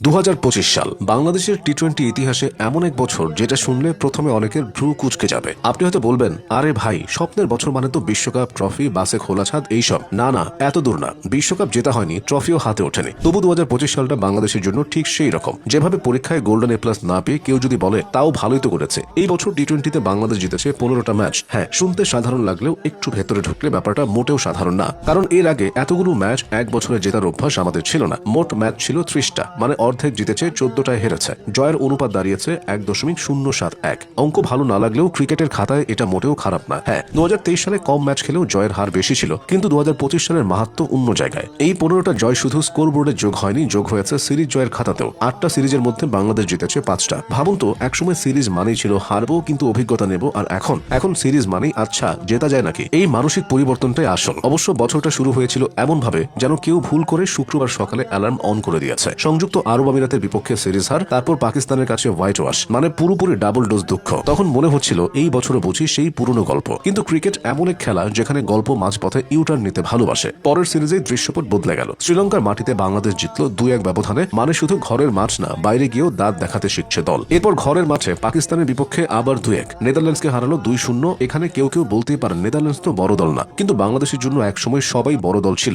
2025 সাল বাংলাদেশের টি-20 ইতিহাসে এমন এক বছর যেটা শুনলে প্রথমে অনেকের ভ্রু কুঁচকে যাবে। আপনি হয়তো বলবেন, আরে ভাই, স্বপ্নের বছর মানে তো বিশ্বকাপ, ট্রফি, বাসে খোলা ছাদ এইসব। না না, এত দূর না। বিশ্বকাপ জেতা হয়নি, ট্রফিও হাতে ওঠেনি। তবু 2025 সালটা বাংলাদেশের জন্য ঠিক সেই রকম। যেভাবে পরীক্ষায় গোল্ডেন এ প্লাস না পেয়ে কেউ যদি বলে তাও ভালোই তো করেছে। এই বছর টি-20তে বাংলাদেশ জিতেছে 15টা ম্যাচ। হ্যাঁ, শুনতে সাধারণ লাগলেও একটু ভেতরে ঢুকলে ব্যাপারটা মোটেও সাধারণ না। কারণ এর আগে এতগুলো ম্যাচ এক বছরে জেতার অভ্যাস আমাদের ছিল না। মোট ম্যাচ ছিল 30টা, মানে অর্ধেক জিতেছে, 14টায় হেরেছে। জয়ের অনুপাত দাঁড়িয়েছে 1.071। অঙ্ক ভালো না লাগলেও ক্রিকেটের খাতায় এটা মোটেও খারাপ না। হ্যাঁ, 2023 সালে কম ম্যাচ খেলেও জয়ের হার বেশি ছিল, কিন্তু 2025 সালের মাহাত্ম্য অন্য জায়গায়। এই 15টা জয় শুধু স্কোরবোর্ডে যোগ হয়নি, যোগ হয়েছে সিরিজ জয়ের খাতাতেও। 8টা সিরিজের মধ্যে বাংলাদেশ জিতেছে 5টা। ভাবুন তো, একসময় সিরিজ মানেই ছিল হারবো কিন্তু অভিজ্ঞতা নেব, আর এখন সিরিজ মানেই আচ্ছা জেতা যায় নাকি। এই মানসিক পরিবর্তনটাই আসল। অবশ্য বছরটা শুরু হয়েছিল এমন ভাবে যেন কেউ ভুল করে শুক্রবার সকালে অ্যালার্ম অন করে দিয়েছে। সংযুক্ত আরব আমিরাতের বিপক্ষে সিরিজ হার, তারপর পাকিস্তানের কাছে হোয়াইট ওয়াশ, মানে পুরোপুরি ডাবল ডোজ দুঃখ। তখন মনে হচ্ছিল এই বছরও বুঝি সেই পুরনো গল্প। কিন্তু ক্রিকেট এমন এক খেলা যেখানে গল্প মাঝপথে ইউটার্ন নিতে ভালোবাসে। পরের সিরিজে দৃশ্যপট বদলে গেল। শ্রীলঙ্কার মাটিতে বাংলাদেশ জিতল 2-1 ব্যবধানে, মানে শুধু ঘরের মাঠ না, বাইরে গিয়েও দাঁত দেখাতে শিখছে দল। এরপর ঘরের মাঠে পাকিস্তানের বিপক্ষে আবার 2-1, নেদারল্যান্ডসকে হারালো 2-0। এখানে কেউ কেউ বলতেই পারেন নেদারল্যান্ডস তো বড় দল না, কিন্তু বাংলাদেশের জন্য একসময় সবাই বড় দল ছিল।